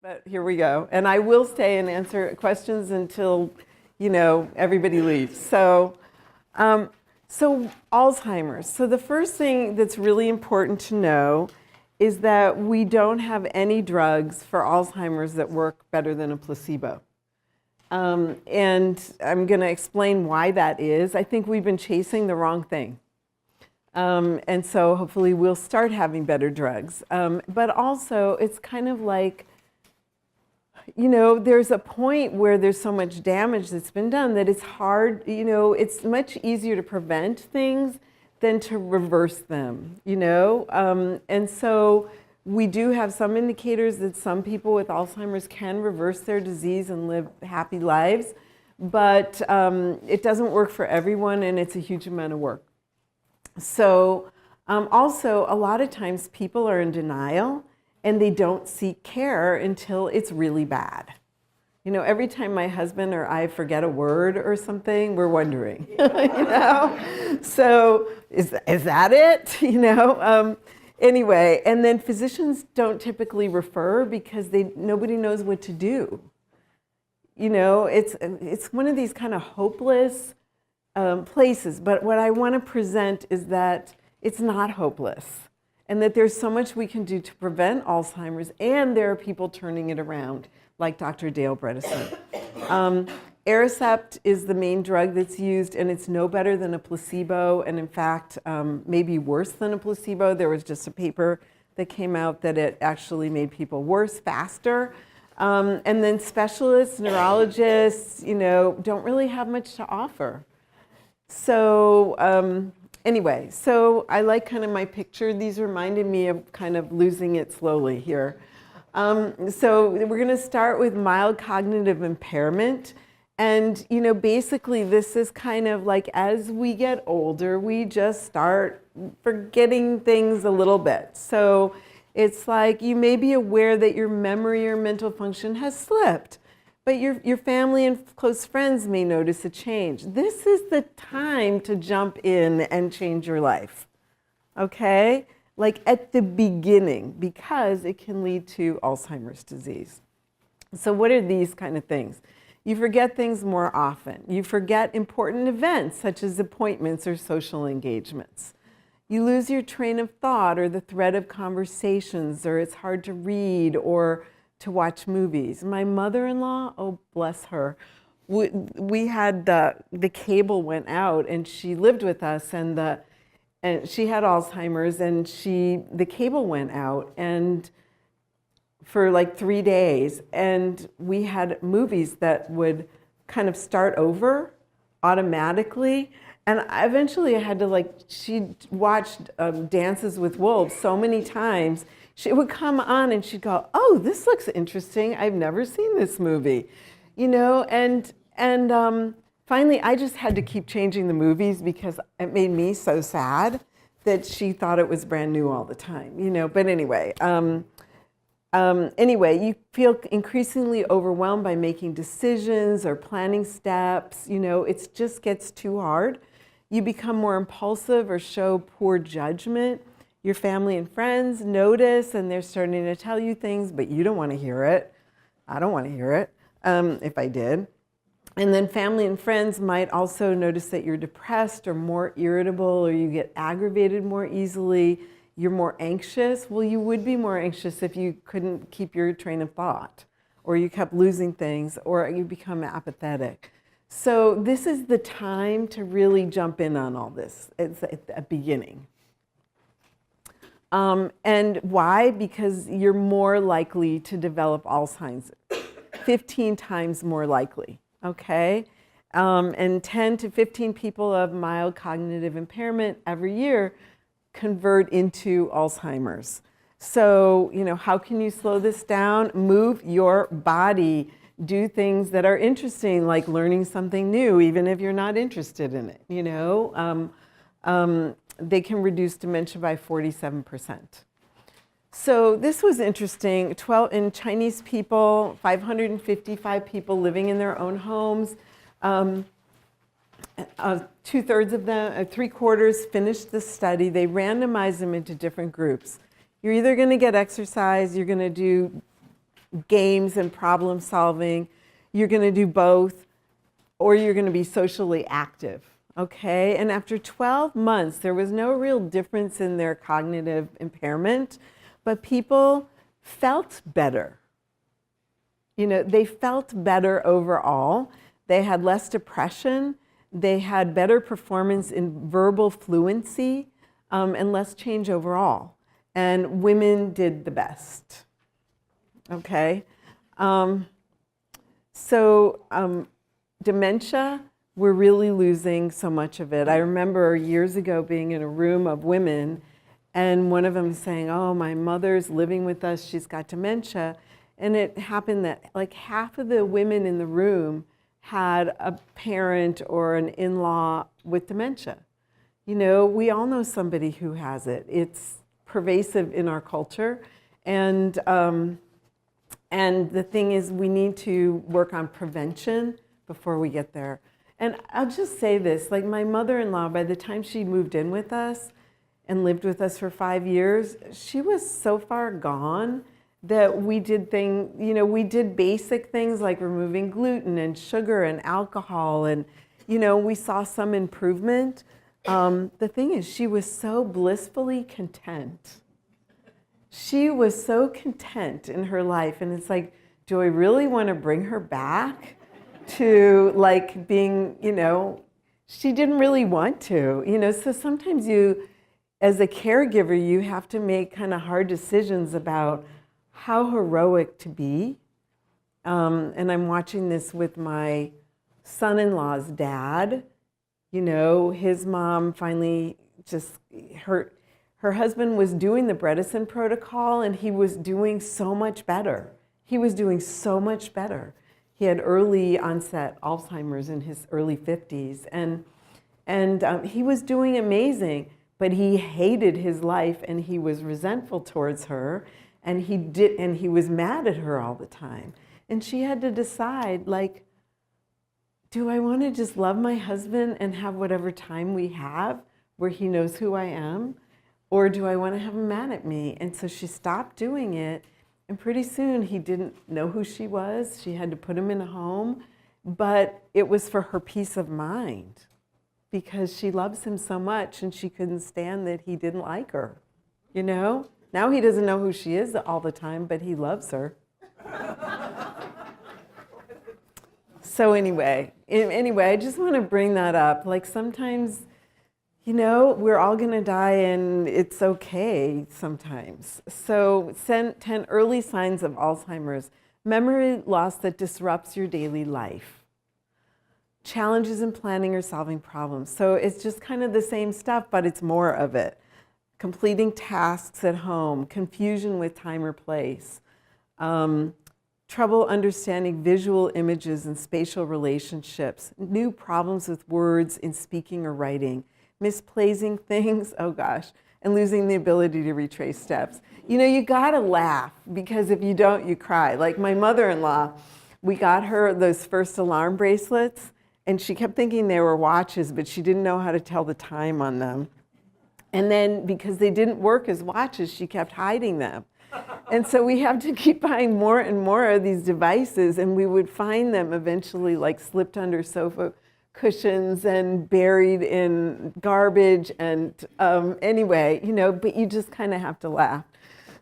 But here we go. And I will stay and answer questions until, everybody leaves. So Alzheimer's. So the first thing that's really important to know is that we don't have any drugs for Alzheimer's that work better than a placebo. And I'm going to explain why that is. I think we've been chasing the wrong thing. And so hopefully we'll start having better drugs. But also, it's kind of like, there's a point where there's so much damage that's been done that it's hard, it's much easier to prevent things than to reverse them, And so we do have some indicators that some people with Alzheimer's can reverse their disease and live happy lives, but it doesn't work for everyone, and it's a huge amount of work. So also, a lot of times people are in denial and they don't seek care until it's really bad. Every time my husband or I forget a word or something, we're wondering, So is that it? Anyway, and then physicians don't typically refer because nobody knows what to do. It's one of these kind of hopeless places. But what I want to present is that it's not hopeless, and that there's so much we can do to prevent Alzheimer's, and there are people turning it around, like Dr. Dale Bredesen. Aricept is the main drug that's used, and it's no better than a placebo, and in fact, maybe worse than a placebo. There was just a paper that came out that it actually made people worse faster. And then specialists, neurologists, don't really have much to offer. So anyway, so I like kind of my picture. These reminded me of kind of losing it slowly here. So we're going to start with mild cognitive impairment. And, basically this is kind of like as we get older, we just start forgetting things a little bit. So it's like you may be aware that your memory or mental function has slipped, but your family and close friends may notice a change. This is the time to jump in and change your life, okay? Like at the beginning, because it can lead to Alzheimer's disease. So what are these kind of things? You forget things more often. You forget important events such as appointments or social engagements. You lose your train of thought or the thread of conversations, or it's hard to read or to watch movies. My mother-in-law, oh bless her, we had the cable went out, and she lived with us, and she had Alzheimer's, and the cable went out, and for like 3 days, and we had movies that would kind of start over automatically. And eventually I had to she watched Dances with Wolves so many times. She would come on and she'd go, oh, this looks interesting. I've never seen this movie, and finally I just had to keep changing the movies because it made me so sad that she thought it was brand new all the time, but anyway. Anyway, you feel increasingly overwhelmed by making decisions or planning steps. It just gets too hard. You become more impulsive or show poor judgment. Your family and friends notice, and they're starting to tell you things, but you don't want to hear it. I don't want to hear it, if I did. And then family and friends might also notice that you're depressed or more irritable, or you get aggravated more easily. You're more anxious. Well, you would be more anxious if you couldn't keep your train of thought, or you kept losing things, or you become apathetic. So this is the time to really jump in on all this. It's at the beginning. And why? Because you're more likely to develop Alzheimer's, 15 times more likely, okay? And 10 to 15 people of mild cognitive impairment every year convert into Alzheimer's. So, how can you slow this down? Move your body. Do things that are interesting, like learning something new, even if you're not interested in it, They can reduce dementia by 47%. So this was interesting. In Chinese people, 555 people living in their own homes. 2/3 of them, 3/4 finished the study. They randomized them into different groups. You're either going to get exercise, you're going to do games and problem solving. You're going to do both, or you're going to be socially active. Okay, and after 12 months, there was no real difference in their cognitive impairment, but people felt better. You know, they felt better overall. They had less depression. They had better performance in verbal fluency, and less change overall. And women did the best. Okay, dementia, we're really losing so much of it. I remember years ago being in a room of women, and one of them saying, oh, my mother's living with us, she's got dementia. And it happened that like half of the women in the room had a parent or an in-law with dementia. You know, we all know somebody who has it. It's pervasive in our culture. And the thing is, we need to work on prevention before we get there. And I'll just say this, like my mother-in-law, by the time she moved in with us and lived with us for 5 years, she was so far gone that we did we did basic things like removing gluten and sugar and alcohol, and, you know, we saw some improvement. The thing is, she was so blissfully content. She was so content in her life, and it's like, do I really want to bring her back to like being, you know, she didn't really want to, you know, so sometimes you, as a caregiver, you have to make kind of hard decisions about how heroic to be. And I'm watching this with my son-in-law's dad. You know, his mom finally just, her husband was doing the Bredesen protocol, and he was doing so much better. He was doing so much better. He had early onset Alzheimer's in his early 50s, and he was doing amazing, but he hated his life, and he was resentful towards her, and he was mad at her all the time. And she had to decide, like, do I want to just love my husband and have whatever time we have where he knows who I am? Or do I want to have him mad at me? And so she stopped doing it. And pretty soon he didn't know who she was. She had to put him in a home. But it was for her peace of mind, because she loves him so much and she couldn't stand that he didn't like her. You know? Now he doesn't know who she is all the time, but he loves her. So anyway, I just want to bring that up. Like sometimes, you know, we're all going to die, and it's okay sometimes. So 10 early signs of Alzheimer's. Memory loss that disrupts your daily life. Challenges in planning or solving problems. So it's just kind of the same stuff, but it's more of it. Completing tasks at home, confusion with time or place, trouble understanding visual images and spatial relationships, new problems with words in speaking or writing, misplacing things, oh gosh, and losing the ability to retrace steps. You know, you gotta laugh, because if you don't, you cry. Like my mother-in-law, we got her those first alarm bracelets, and she kept thinking they were watches, but she didn't know how to tell the time on them. And then because they didn't work as watches, she kept hiding them. And so we have to keep buying more and more of these devices, and we would find them eventually like slipped under sofa cushions and buried in garbage. And anyway, you know, but you just kind of have to laugh.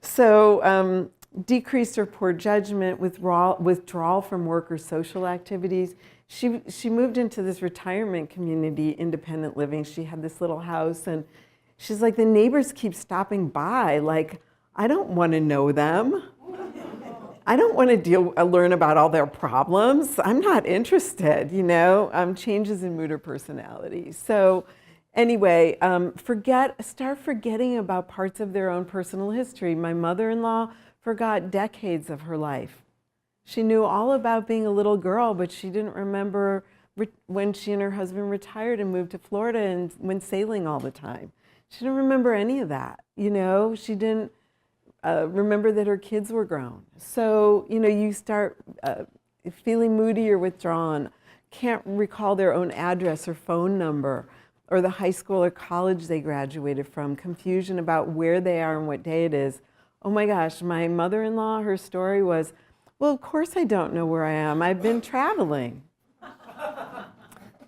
So decreased or poor judgment, withdrawal from work or social activities. She moved into this retirement community, independent living. She had this little house, and she's like, the neighbors keep stopping by. Like, I don't want to know them. I don't want to learn about all their problems. I'm not interested, you know, changes in mood or personality. So anyway, start forgetting about parts of their own personal history. My mother-in-law forgot decades of her life. She knew all about being a little girl, but she didn't remember when she and her husband retired and moved to Florida and went sailing all the time. She didn't remember any of that, you know. She didn't remember that her kids were grown. So, you know, you start feeling moody or withdrawn, can't recall their own address or phone number, or the high school or college they graduated from, confusion about where they are and what day it is. Oh my gosh, my mother-in-law, her story was, Well, of course I don't know where I am. I've been traveling.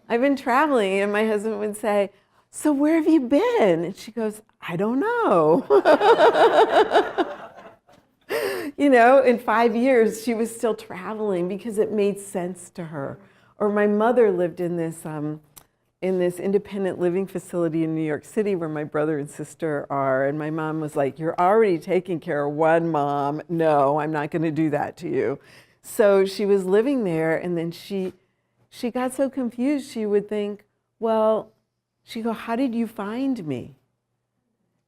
I've been traveling, and my husband would say, so where have you been? And she goes, I don't know. You know, in 5 years, she was still traveling because it made sense to her. Or my mother lived in this independent living facility in New York City where my brother and sister are. And my mom was like, you're already taking care of one, Mom. No, I'm not going to do that to you. So she was living there, and then she got so confused, she would think, well, she'd go, how did you find me?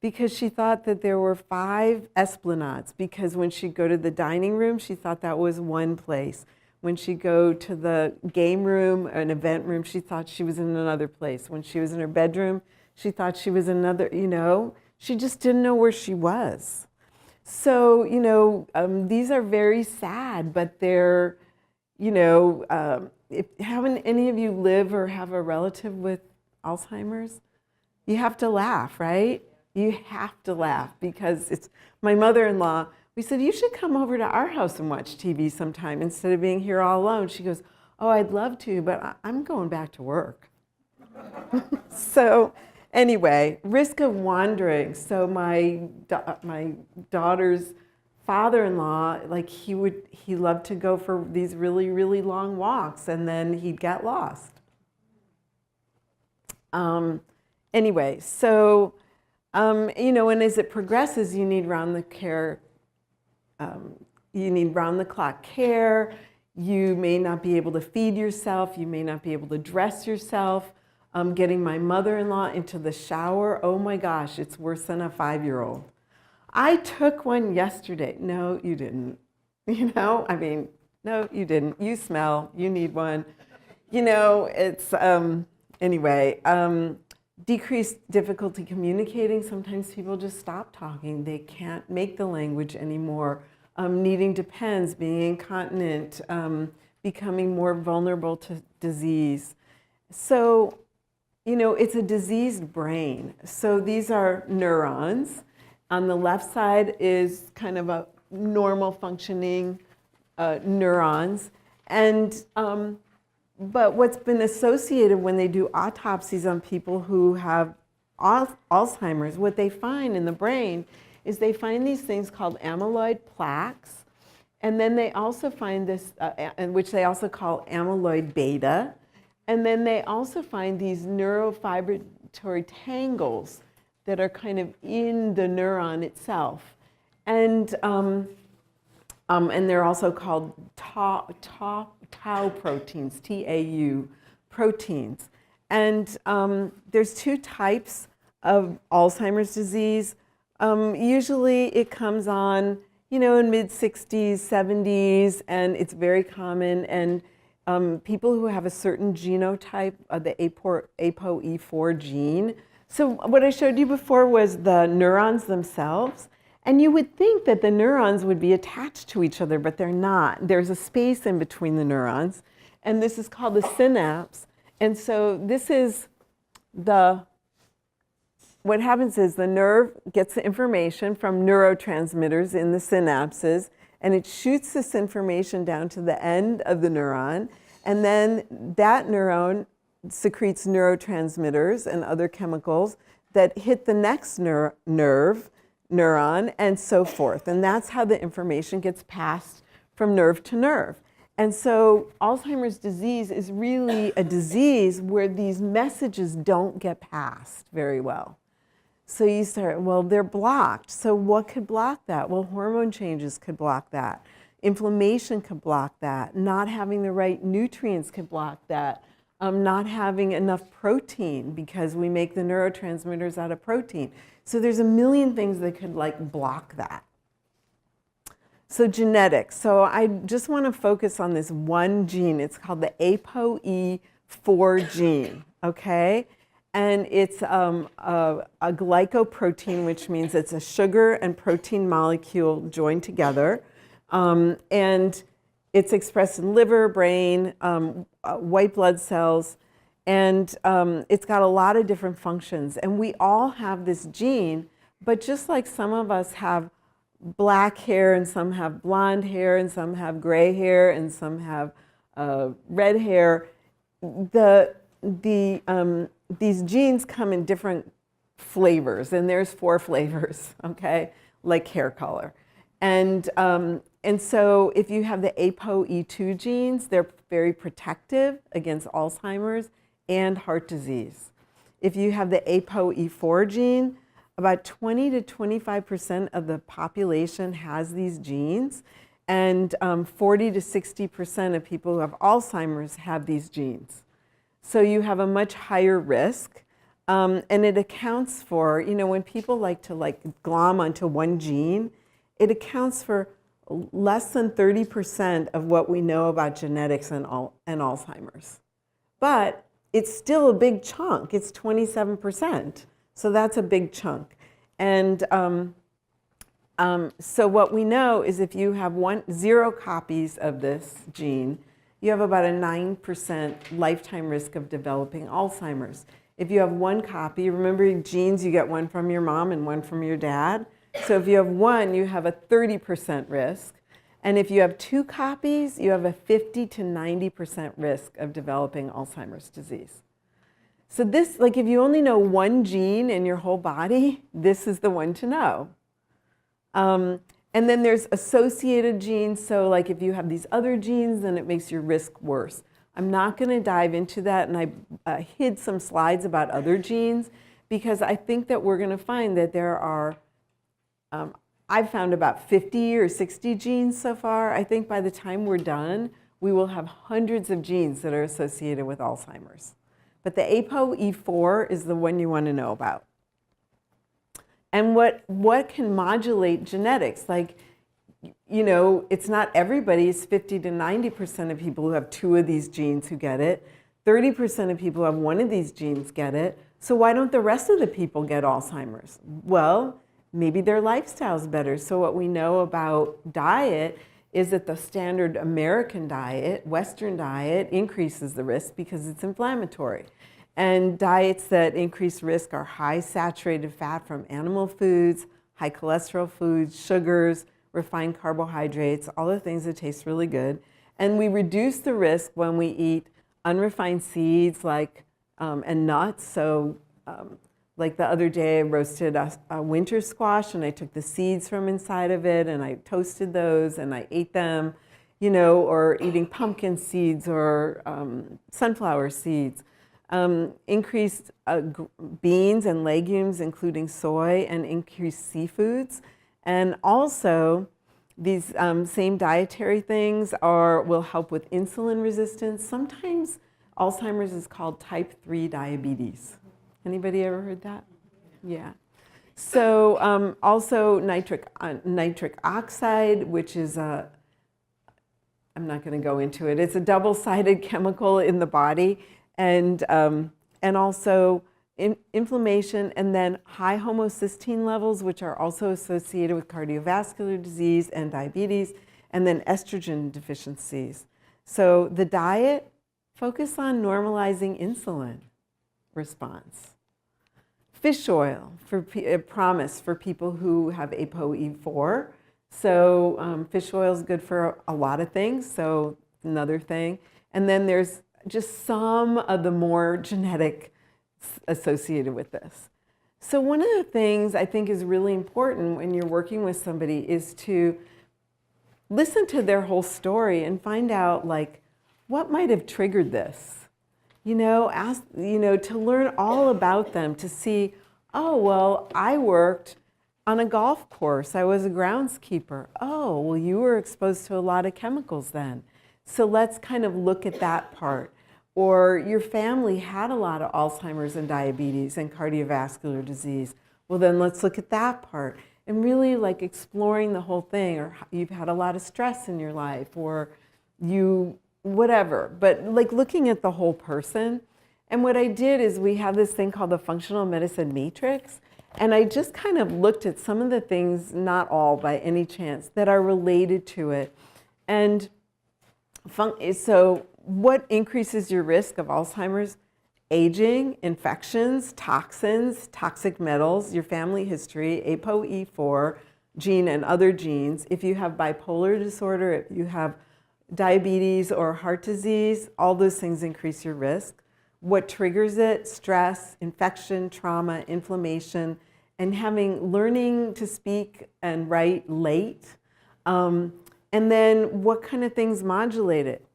Because she thought that there were 5 esplanades, because when she'd go to the dining room, she thought that was one place. When she'd go to the game room, an event room, she thought she was in another place. When she was in her bedroom, she thought she was another, you know, she just didn't know where she was. So, you know, these are very sad, but they're, you know, haven't any of you live or have a relative with Alzheimer's? You have to laugh, right? You have to laugh, because it's my mother-in-law. We said, you should come over to our house and watch TV sometime instead of being here all alone. She goes, oh, I'd love to, but I'm going back to work. So anyway, risk of wandering. So my daughter's father-in-law, like he loved to go for these really, really long walks, and then he'd get lost. Anyway, so, you know, and as it progresses, you need round-the-clock care. You may not be able to feed yourself. You may not be able to dress yourself. Getting my mother-in-law into the shower, oh my gosh, it's worse than a 5-year-old. I took one yesterday. No, you didn't. You know, I mean, no, you didn't. You smell, you need one. You know, it's, anyway, decreased difficulty communicating. Sometimes people just stop talking. They can't make the language anymore. Needing depends, being incontinent, becoming more vulnerable to disease. So, you know, it's a diseased brain. So these are neurons. On the left side is kind of a normal functioning neurons. And but what's been associated when they do autopsies on people who have Alzheimer's, what they find in the brain is they find these things called amyloid plaques. And then they also find this, which they also call amyloid beta. And then they also find these neurofibrillary tangles that are kind of in the neuron itself. And they're also called tau proteins, T-A-U proteins. And there's 2 types of Alzheimer's disease. Usually it comes on, you know, in mid-60s, 70s, and it's very common. And people who have a certain genotype, the ApoE4 gene. So what I showed you before was the neurons themselves. And you would think that the neurons would be attached to each other, but they're not. There's a space in between the neurons. And this is called the synapse. And so this is what happens is the nerve gets the information from neurotransmitters in the synapses, and it shoots this information down to the end of the neuron. And then that neuron secretes neurotransmitters and other chemicals that hit the next neuron, and so forth. And that's how the information gets passed from nerve to nerve. And so Alzheimer's disease is really a disease where these messages don't get passed very well. So you start, well, they're blocked. So what could block that? Well, hormone changes could block that. Inflammation could block that. Not having the right nutrients could block that. Not having enough protein, because we make the neurotransmitters out of protein. So there's a million things that could like block that. So genetics. So I just want to focus on this one gene. It's called the ApoE4 gene, okay? And it's a glycoprotein, which means it's a sugar and protein molecule joined together. And it's expressed in liver, brain, white blood cells, and it's got a lot of different functions. And we all have this gene, but just like some of us have black hair, and some have blonde hair, and some have gray hair, and some have red hair. These genes come in different flavors, and there's 4 flavors, okay, like hair color. And so if you have the ApoE2 genes, they're very protective against Alzheimer's and heart disease. If you have the ApoE4 gene, about 20 to 25% of the population has these genes, and 40 to 60% of people who have Alzheimer's have these genes. So you have a much higher risk, and it accounts for, when people like to glom onto one gene, it accounts for less than 30% of what we know about genetics and Alzheimer's. But it's still a big chunk. It's 27%. So that's a big chunk. And so what we know is if you have 0 copies of this gene, you have about a 9% lifetime risk of developing Alzheimer's. If you have 1 copy, remember genes, you get 1 from your mom and 1 from your dad. So if you have 1, you have a 30% risk. And if you have 2 copies, you have a 50 to 90% risk of developing Alzheimer's disease. So this, if you only know 1 gene in your whole body, this is the one to know. And then there's associated genes. So if you have these other genes, then it makes your risk worse. I'm not going to dive into that, and I hid some slides about other genes because I think that we're going to find that there are, I've found about 50 or 60 genes so far. I think by the time we're done, we will have hundreds of genes that are associated with Alzheimer's. But the ApoE4 is the one you want to know about. And what can modulate genetics? It's not everybody. It's 50 to 90% of people who have 2 of these genes who get it. 30% of people who have 1 of these genes get it. So why don't the rest of the people get Alzheimer's? Well, maybe their lifestyle's better. So what we know about diet is that the standard American diet, Western diet, increases the risk because it's inflammatory. And diets that increase risk are high saturated fat from animal foods, high cholesterol foods, sugars, refined carbohydrates, all the things that taste really good. And we reduce the risk when we eat unrefined seeds and nuts. So like the other day, I roasted a winter squash, and I took the seeds from inside of it, and I toasted those, and I ate them, or eating pumpkin seeds or sunflower seeds. Increased beans and legumes, including soy, and increased seafoods. And also, these same dietary things will help with insulin resistance. Sometimes Alzheimer's is called type 3 diabetes. Anybody ever heard that? Yeah. So also nitric oxide, which is I'm not going to go into it. It's a double-sided chemical in the body, and also inflammation, and then high homocysteine levels, which are also associated with cardiovascular disease and diabetes, and then estrogen deficiencies. So the diet, focus on normalizing insulin response. Fish oil, promise for people who have ApoE4. So fish oil is good for a lot of things, so another thing. And then there's just some of the more genetic associated with this. So one of the things I think is really important when you're working with somebody is to listen to their whole story and find out what might have triggered this. Ask, to learn all about them, to see, oh, well, I worked on a golf course. I was a groundskeeper. Oh, well, you were exposed to a lot of chemicals then. So let's kind of look at that part. Or your family had a lot of Alzheimer's and diabetes and cardiovascular disease. Well, then let's look at that part. And really exploring the whole thing, or you've had a lot of stress in your life, or whatever, but looking at the whole person. And what I did is we have this thing called the functional medicine matrix, and I just kind of looked at some of the things, not all by any chance, that are related to it. And so what increases your risk of Alzheimer's? Aging, infections, toxins, toxic metals, your family history, ApoE4, gene and other genes. If you have bipolar disorder, if you have diabetes or heart disease, all those things increase your risk. What triggers it? Stress, infection, trauma, inflammation, and learning to speak and write late. And then what kind of things modulate it?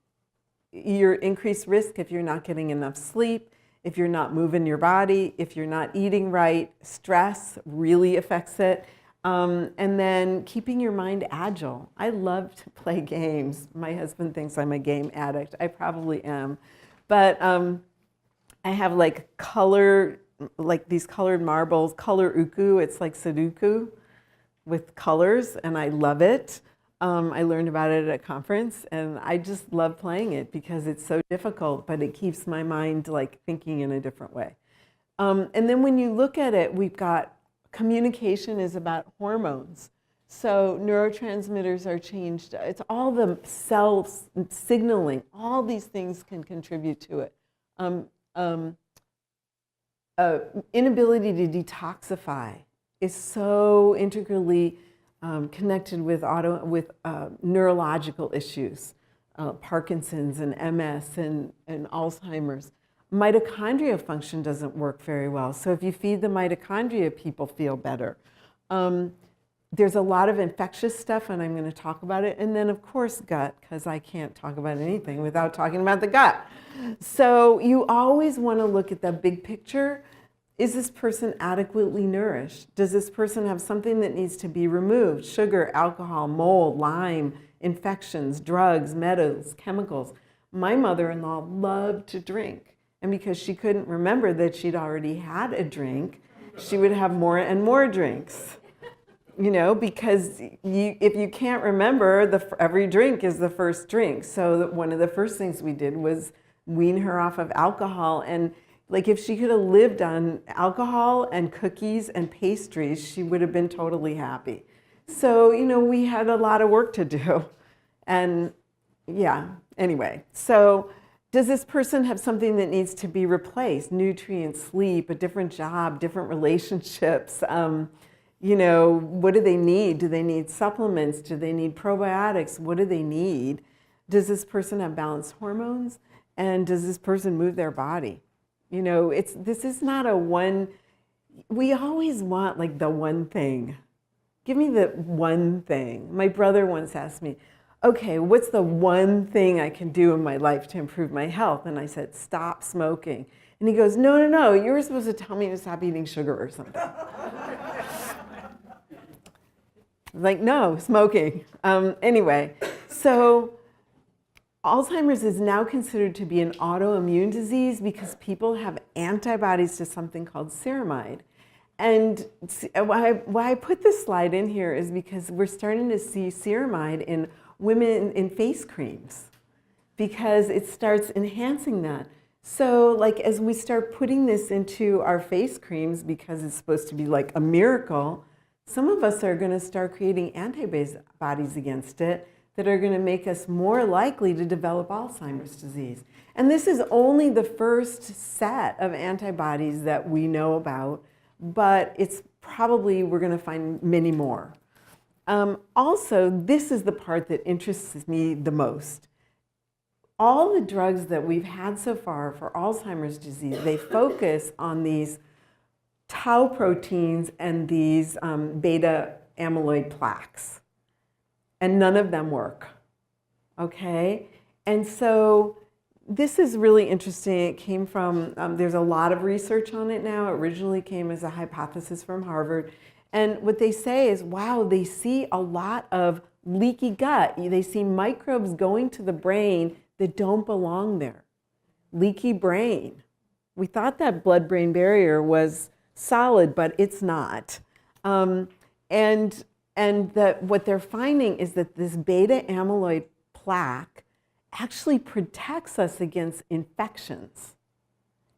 Your increased risk if you're not getting enough sleep, if you're not moving your body, if you're not eating right. Stress really affects it. And then keeping your mind agile. I love to play games. My husband thinks I'm a game addict. I probably am. But I have like these colored marbles, color uku. It's like Sudoku with colors, and I love it. I learned about it at a conference, and I just love playing it because it's so difficult, but it keeps my mind like thinking in a different way. And then when you look at it, we've got communication is about hormones. So neurotransmitters are changed. It's all the cells signaling. All these things can contribute to it. Inability to detoxify is so integrally connected with neurological issues, Parkinson's and MS and Alzheimer's. Mitochondrial function doesn't work very well. So if you feed the mitochondria, people feel better. There's a lot of infectious stuff, and I'm going to talk about it. And then, of course, gut, because I can't talk about anything without talking about the gut. So you always want to look at the big picture. Is this person adequately nourished? Does this person have something that needs to be removed? Sugar, alcohol, mold, Lyme, infections, drugs, metals, chemicals. My mother-in-law loved to drink. And because she couldn't remember that she'd already had a drink, she would have more and more drinks. You know, because if you can't remember, every drink is the first drink. So one of the first things we did was wean her off of alcohol. And like if she could have lived on alcohol and cookies and pastries, she would have been totally happy. So, you know, we had a lot of work to do. And yeah, anyway, so does this person have something that needs to be replaced? Nutrients, sleep, a different job, different relationships. You know, what do they need? Do they need supplements? Do they need probiotics? What do they need? Does this person have balanced hormones? And does this person move their body? You know, this is not a one, we always want like the one thing. Give me the one thing. My brother once asked me, okay, what's the one thing I can do in my life to improve my health? And I said, stop smoking. And he goes, no, you were supposed to tell me to stop eating sugar or something. Like, no, smoking. Anyway, so Alzheimer's is now considered to be an autoimmune disease because people have antibodies to something called ceramide. And why I put this slide in here is because we're starting to see ceramide in women in face creams because it starts enhancing that. So like as we start putting this into our face creams because it's supposed to be like a miracle, some of us are going to start creating antibodies against it that are going to make us more likely to develop Alzheimer's disease. And this is only the first set of antibodies that we know about, but it's probably, we're going to find many more. Also, this is the part that interests me the most. All the drugs that we've had so far for Alzheimer's disease, they focus on these tau proteins and these beta amyloid plaques. And none of them work, okay? And so this is really interesting. It came from, there's a lot of research on it now. It originally came as a hypothesis from Harvard. And what they say is, wow, they see a lot of leaky gut. They see microbes going to the brain that don't belong there. Leaky brain. We thought that blood-brain barrier was solid, but it's not. And what they're finding is that this beta amyloid plaque actually protects us against infections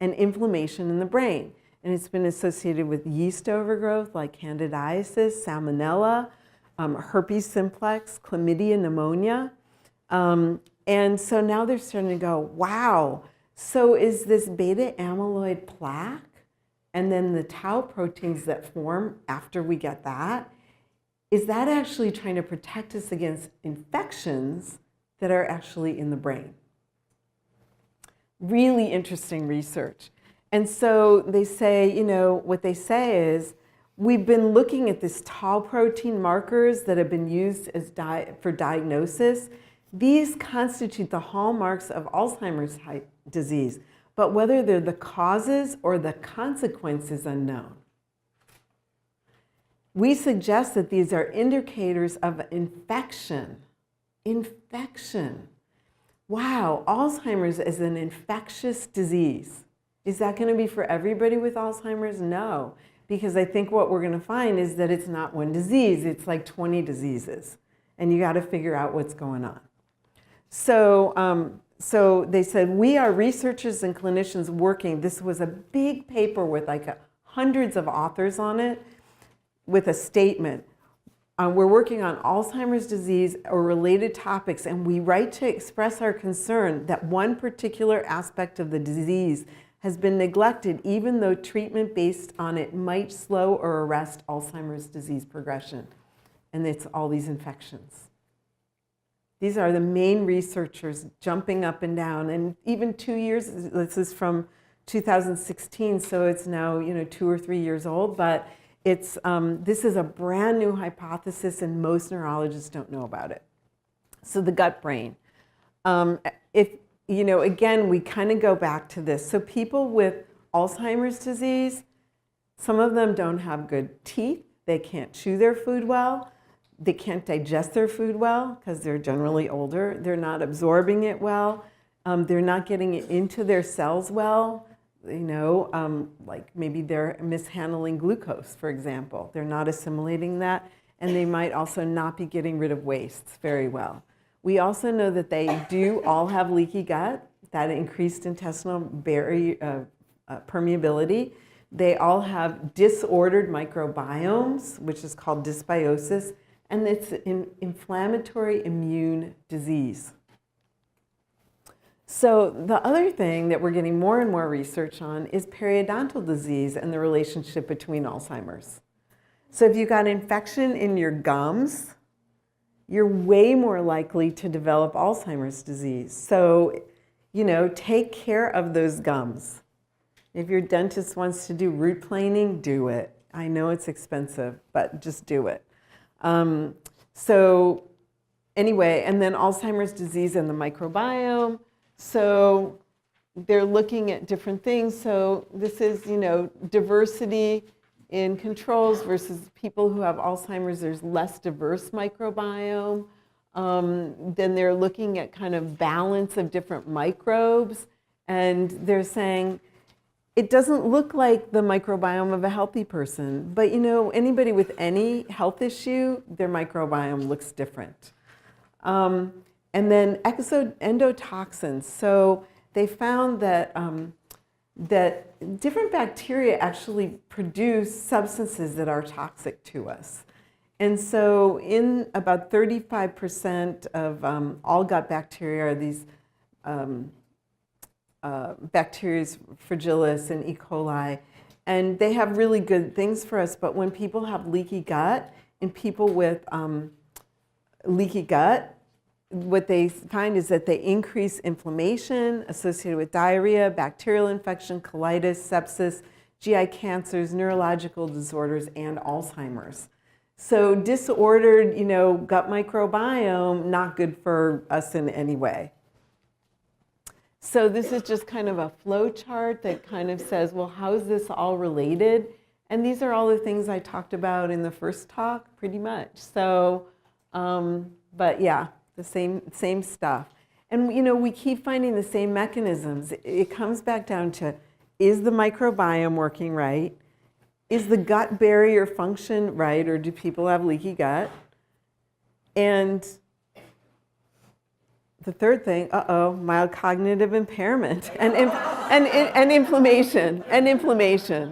and inflammation in the brain. And it's been associated with yeast overgrowth like candidiasis, salmonella, herpes simplex, chlamydia, pneumonia. And so now they're starting to go, wow, so is this beta amyloid plaque and then the tau proteins that form after we get that, is that actually trying to protect us against infections that are actually in the brain? Really interesting research. And so they say, you know, what they say is, we've been looking at these tau protein markers that have been used as for diagnosis. These constitute the hallmarks of Alzheimer's disease, but whether they're the causes or the consequences unknown. We suggest that these are indicators of infection. Infection. Wow, Alzheimer's is an infectious disease. Is that going to be for everybody with Alzheimer's? No, because I think what we're going to find is that it's not one disease, it's like 20 diseases, and you got to figure out what's going on. So, so they said, we are researchers and clinicians working. This was a big paper with like hundreds of authors on it, with a statement. We're working on Alzheimer's disease or related topics, and we write to express our concern that one particular aspect of the disease has been neglected, even though treatment based on it might slow or arrest Alzheimer's disease progression. And it's all these infections. These are the main researchers jumping up and down. And even 2 years, this is from 2016, so it's now 2 or 3 years old, but it's, this is a brand new hypothesis and most neurologists don't know about it. So the gut brain. Again, we kind of go back to this. So people with Alzheimer's disease, some of them don't have good teeth. They can't chew their food well. They can't digest their food well because they're generally older. They're not absorbing it well. They're not getting it into their cells well. Like maybe they're mishandling glucose, for example. They're not assimilating that, and they might also not be getting rid of wastes very well. We also know that they do all have leaky gut, that increased intestinal barrier permeability. They all have disordered microbiomes, which is called dysbiosis, and it's an inflammatory immune disease. So the other thing that we're getting more and more research on is periodontal disease and the relationship between Alzheimer's. So if you've got infection in your gums, you're way more likely to develop Alzheimer's disease. So, take care of those gums. If your dentist wants to do root planing, do it. I know it's expensive, but just do it. So anyway, and then Alzheimer's disease and the microbiome. So they're looking at different things. So this is, diversity in controls versus people who have Alzheimer's. There's less diverse microbiome. Then they're looking at kind of balance of different microbes. And they're saying, it doesn't look like the microbiome of a healthy person. But anybody with any health issue, their microbiome looks different. And then endotoxins. So they found that, that different bacteria actually produce substances that are toxic to us. And so in about 35% of all gut bacteria are these bacteria, Fragilis and E. coli, and they have really good things for us. But when people have leaky gut, and people with leaky gut, what they find is that they increase inflammation associated with diarrhea, bacterial infection, colitis, sepsis, GI cancers, neurological disorders, and Alzheimer's. So disordered, gut microbiome, not good for us in any way. So this is just kind of a flow chart that kind of says, well, how is this all related? And these are all the things I talked about in the first talk, pretty much. So, but yeah. The same stuff. And we keep finding the same mechanisms. It comes back down to, is the microbiome working right? Is the gut barrier function right, or do people have leaky gut? And the third thing, mild cognitive impairment and inflammation,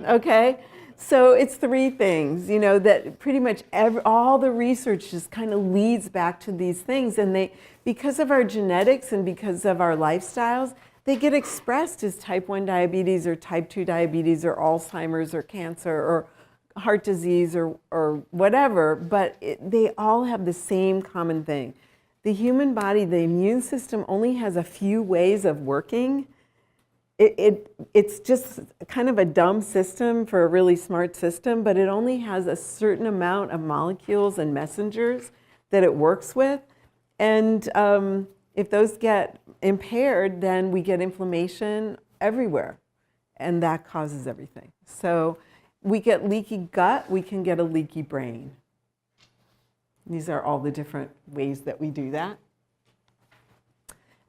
okay? So it's three things, that pretty much all the research just kind of leads back to these things. And because of our genetics and because of our lifestyles, they get expressed as type 1 diabetes or type 2 diabetes or Alzheimer's or cancer or heart disease or whatever, but they all have the same common thing. The human body, the immune system only has a few ways of working. It's just kind of a dumb system for a really smart system, but it only has a certain amount of molecules and messengers that it works with. And if those get impaired, then we get inflammation everywhere, and that causes everything. So we get leaky gut, we can get a leaky brain. These are all the different ways that we do that.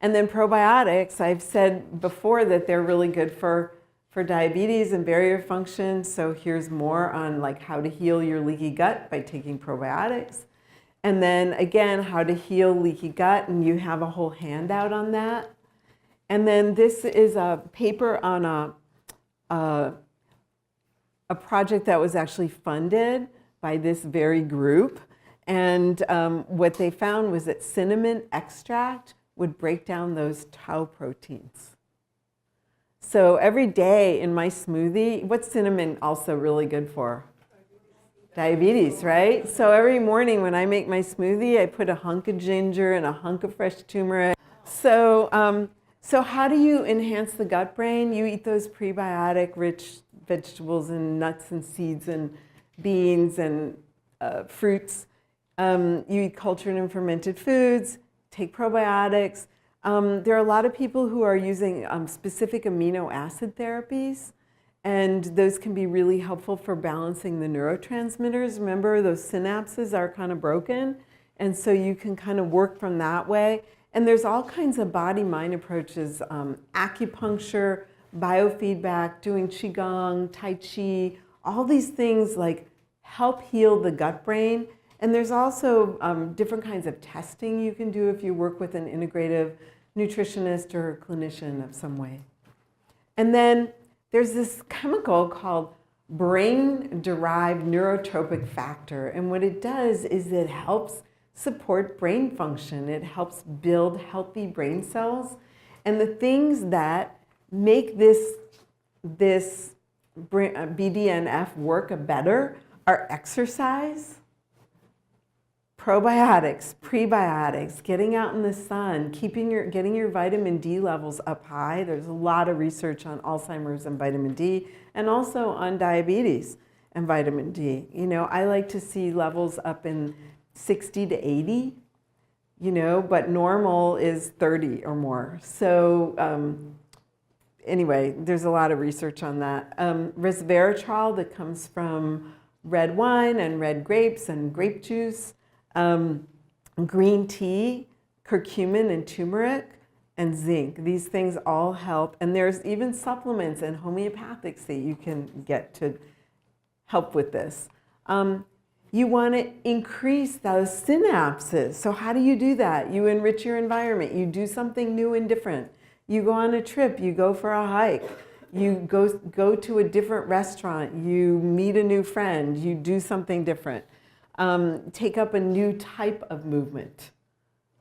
And then probiotics, I've said before that they're really good for diabetes and barrier function. So here's more on like how to heal your leaky gut by taking probiotics. And then again, how to heal leaky gut, and you have a whole handout on that. And then this is a paper on a project that was actually funded by this very group. And what they found was that cinnamon extract would break down those tau proteins. So every day in my smoothie, what's cinnamon also really good for? Diabetes, right? So every morning when I make my smoothie, I put a hunk of ginger and a hunk of fresh turmeric. So, so how do you enhance the gut brain? You eat those prebiotic-rich vegetables and nuts and seeds and beans and fruits. You eat cultured and fermented foods, take probiotics. There are a lot of people who are using specific amino acid therapies, and those can be really helpful for balancing the neurotransmitters. Remember, those synapses are kind of broken, and so you can kind of work from that way. And there's all kinds of body-mind approaches, acupuncture, biofeedback, doing qigong, tai chi, all these things like help heal the gut brain. And there's also different kinds of testing you can do if you work with an integrative nutritionist or clinician of some way. And then there's this chemical called brain-derived neurotropic factor. And what it does is it helps support brain function. It helps build healthy brain cells. And the things that make this BDNF work better are exercise, probiotics, prebiotics, getting out in the sun, getting your vitamin D levels up high. There's a lot of research on Alzheimer's and vitamin D, and also on diabetes and vitamin D. You know, I like to see levels up in 60 to 80, you know, but normal is 30 or more. So anyway, there's a lot of research on that. Resveratrol that comes from red wine and red grapes and grape juice. Green tea, curcumin and turmeric, and zinc. These things all help. And there's even supplements and homeopathics that you can get to help with this. You want to increase those synapses. So how do you do that? You enrich your environment. You do something new and different. You go on a trip. You go for a hike. You go to a different restaurant. You meet a new friend. You do something different. Take up a new type of movement.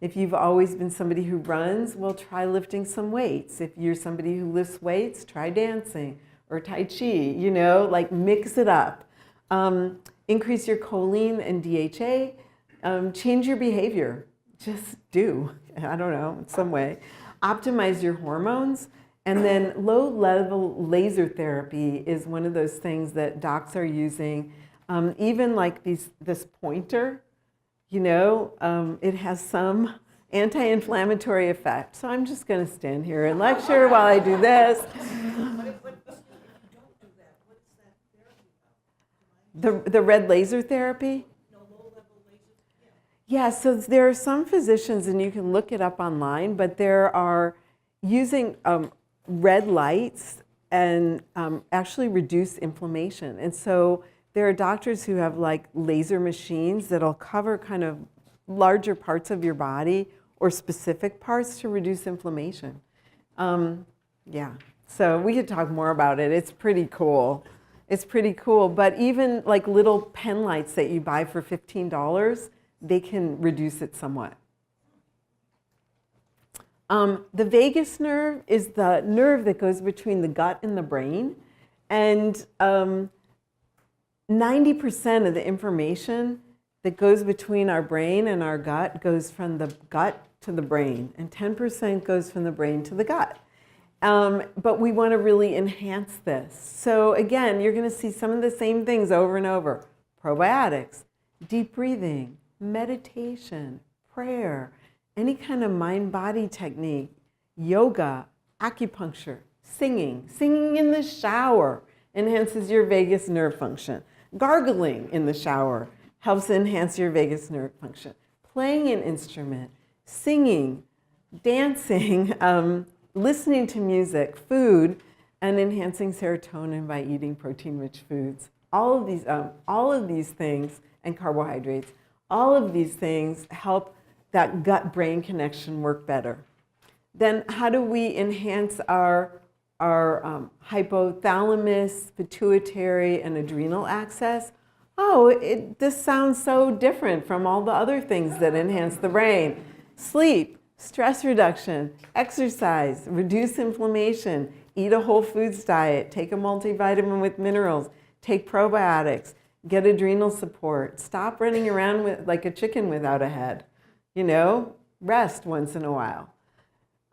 If you've always been somebody who runs, well, try lifting some weights. If you're somebody who lifts weights, try dancing or Tai Chi, you know, like mix it up. Increase your choline and DHA. Change your behavior. Just do, I don't know, in some way. Optimize your hormones. And then low-level laser therapy is one of those things that docs are using. Even like this pointer, you know, it has some anti-inflammatory effect. So I'm just going to stand here and lecture while I do this. The red laser therapy? Yeah, so there are some physicians, and you can look it up online, but there are using red lights and actually reduce inflammation. And so there are doctors who have like laser machines that'll cover kind of larger parts of your body or specific parts to reduce inflammation. Yeah, so we could talk more about it. It's pretty cool. It's pretty cool. But even like little pen lights that you buy for $15, they can reduce it somewhat. The vagus nerve is the nerve that goes between the gut and the brain. And 90% of the information that goes between our brain and our gut goes from the gut to the brain, and 10% goes from the brain to the gut. But we want to really enhance this. So again, you're going to see some of the same things over and over. Probiotics, deep breathing, meditation, prayer, any kind of mind-body technique, yoga, acupuncture, singing. Singing in the shower enhances your vagus nerve function. Gargling in the shower helps enhance your vagus nerve function. Playing an instrument, singing, dancing, listening to music, food, and enhancing serotonin by eating protein-rich foods. All of these things, and carbohydrates, all of these things help that gut-brain connection work better. Then how do we enhance our hypothalamus, pituitary, and adrenal access? Oh, this sounds so different from all the other things that enhance the brain. Sleep, stress reduction, exercise, reduce inflammation, eat a whole foods diet, take a multivitamin with minerals, take probiotics, get adrenal support, stop running around like a chicken without a head, rest once in a while.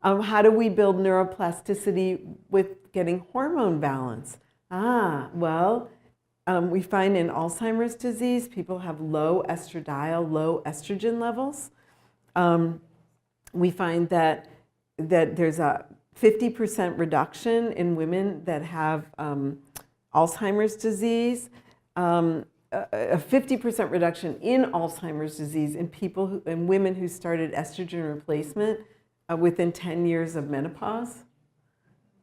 How do we build neuroplasticity with getting hormone balance? We find in Alzheimer's disease, people have low estradiol, low estrogen levels. We find that there's a 50% reduction in women that have Alzheimer's disease, a 50% reduction in Alzheimer's disease in people in women who started estrogen replacement within 10 years of menopause.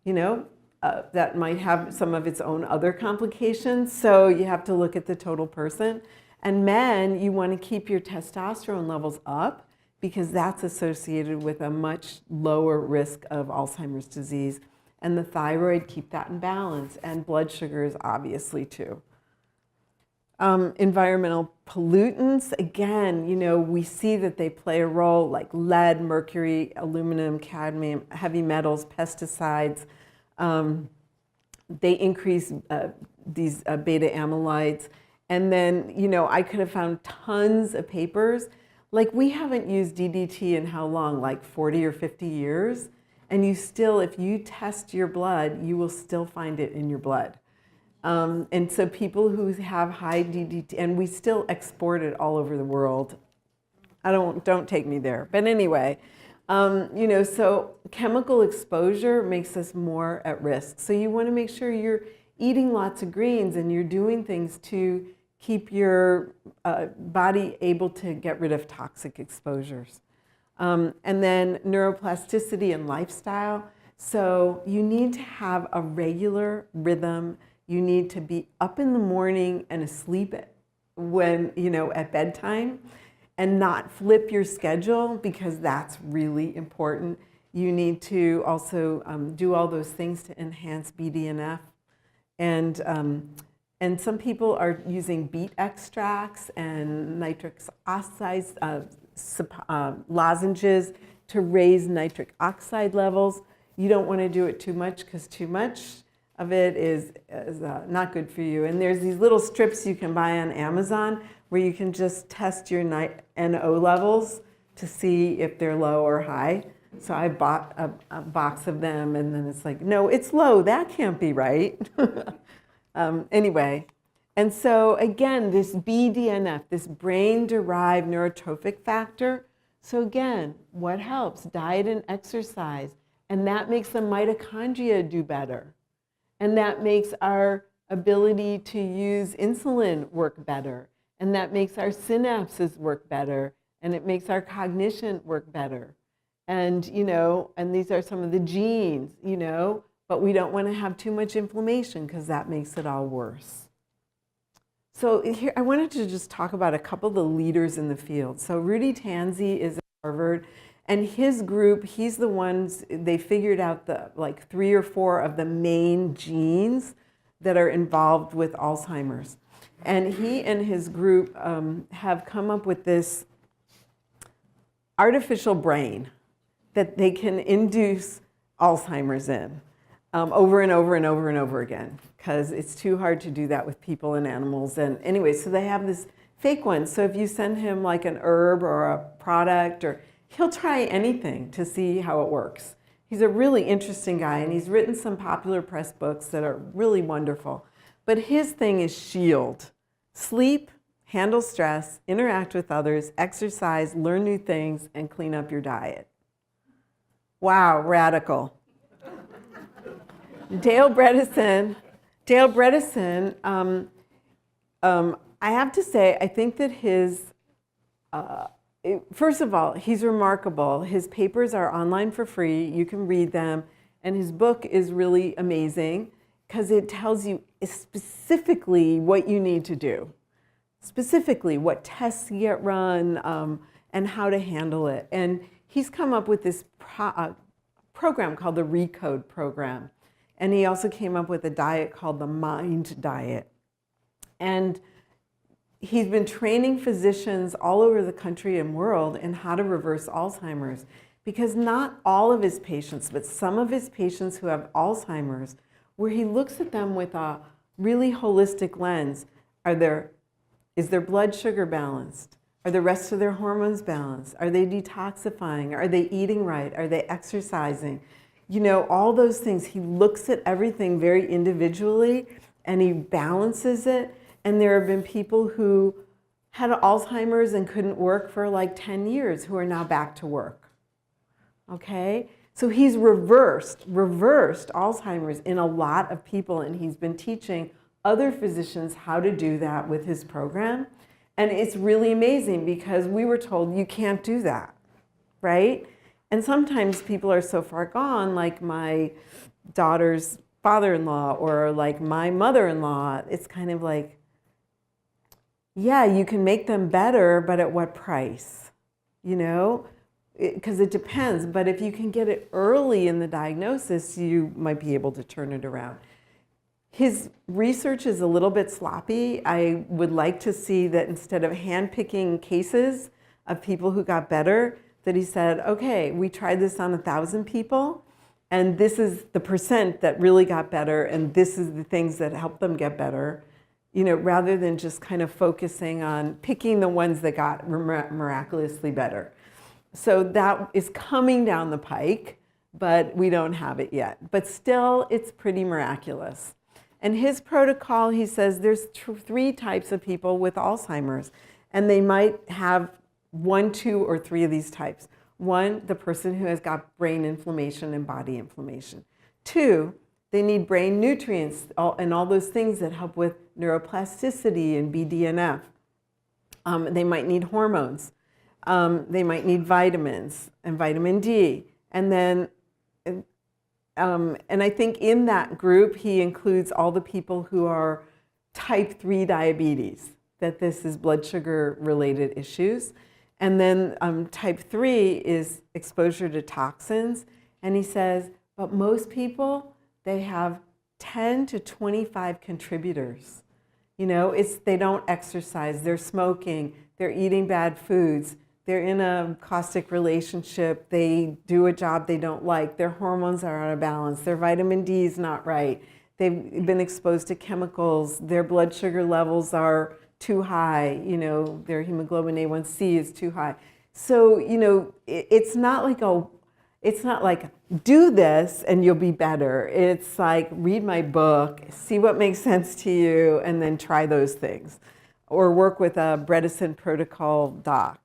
That might have some of its own other complications, so you have to look at the total person. And men, you want to keep your testosterone levels up because that's associated with a much lower risk of Alzheimer's disease. And the thyroid, keep that in balance, and blood sugars obviously too. Environmental pollutants, again, we see that they play a role, like lead, mercury, aluminum, cadmium, heavy metals, pesticides. They increase these beta amyloids. And then, I could have found tons of papers. Like, we haven't used DDT in how long? Like 40 or 50 years? And you still, if you test your blood, you will still find it in your blood. And so people who have high DDT, and we still export it all over the world. Don't take me there. But anyway, so chemical exposure makes us more at risk. So you want to make sure you're eating lots of greens and you're doing things to keep your body able to get rid of toxic exposures. And then neuroplasticity and lifestyle. So you need to have a regular rhythm. You need to be up in the morning and asleep at bedtime, and not flip your schedule, because that's really important. You need to also do all those things to enhance BDNF. And some people are using beet extracts and nitric oxide lozenges to raise nitric oxide levels. You don't want to do it too much, because too much of it is not good for you. And there's these little strips you can buy on Amazon where you can just test your NO levels to see if they're low or high. So I bought a box of them, and then it's like, no, it's low. That can't be right. Anyway, and so again, this BDNF, this brain-derived neurotrophic factor. So again, what helps? Diet and exercise. And that makes the mitochondria do better. And that makes our ability to use insulin work better. And that makes our synapses work better. And it makes our cognition work better. And, and these are some of the genes, but we don't want to have too much inflammation, because that makes it all worse. So here, I wanted to just talk about a couple of the leaders in the field. So Rudy Tanzi is at Harvard. And his group, he's the ones, they figured out the 3 or 4 of the main genes that are involved with Alzheimer's. And he and his group have come up with this artificial brain that they can induce Alzheimer's in. over and over and over and over again, because it's too hard to do that with people and animals. And anyway, so they have this fake one. So if you send him like an herb or a product, or he'll try anything to see how it works. He's a really interesting guy, and he's written some popular press books that are really wonderful. But his thing is SHIELD. Sleep, handle stress, interact with others, exercise, learn new things, and clean up your diet. Wow, radical. Dale Bredesen, I have to say, I think that his, first of all, he's remarkable. His papers are online for free. You can read them. And his book is really amazing because it tells you specifically what you need to do, specifically what tests get run and how to handle it. And he's come up with this program called the RECODE program. And he also came up with a diet called the MIND diet. And he's been training physicians all over the country and world in how to reverse Alzheimer's, because not all of his patients, but some of his patients who have Alzheimer's, where he looks at them with a really holistic lens. Is their blood sugar balanced? Are the rest of their hormones balanced? Are they detoxifying? Are they eating right? Are they exercising? You know, all those things. He looks at everything very individually and he balances it. And there have been people who had Alzheimer's and couldn't work for like 10 years who are now back to work. Okay? So he's reversed Alzheimer's in a lot of people, and he's been teaching other physicians how to do that with his program. And it's really amazing because we were told you can't do that, right? And sometimes people are so far gone, like my daughter's father-in-law or like my mother-in-law. It's kind of like, yeah, you can make them better, but at what price? You know, because it depends. But if you can get it early in the diagnosis, you might be able to turn it around. His research is a little bit sloppy. I would like to see that instead of handpicking cases of people who got better, that he said, okay, we tried this on 1,000 people, and this is the percent that really got better, and this is the things that helped them get better, you know, rather than just kind of focusing on picking the ones that got miraculously better. So that is coming down the pike, but we don't have it yet. But still, it's pretty miraculous. And his protocol, he says there's 3 types of people with Alzheimer's, and they might have 1, 2, or 3 of these types. 1, the person who has got brain inflammation and body inflammation. 2, they need brain nutrients and all those things that help with neuroplasticity and BDNF. They might need hormones. They might need vitamins and vitamin D. And then and I think in that group, he includes all the people who are type 3 diabetes, that this is blood sugar related issues. And then type 3 is exposure to toxins. And he says, but most people, they have 10 to 25 contributors. You know, they don't exercise, they're smoking, they're eating bad foods, they're in a caustic relationship, they do a job they don't like, their hormones are out of balance, their vitamin D is not right, they've been exposed to chemicals, their blood sugar levels are too high, you know, their hemoglobin A1C is too high. So, you know, it's not like do this and you'll be better. It's like read my book, see what makes sense to you, and then try those things. Or work with a Bredesen protocol doc.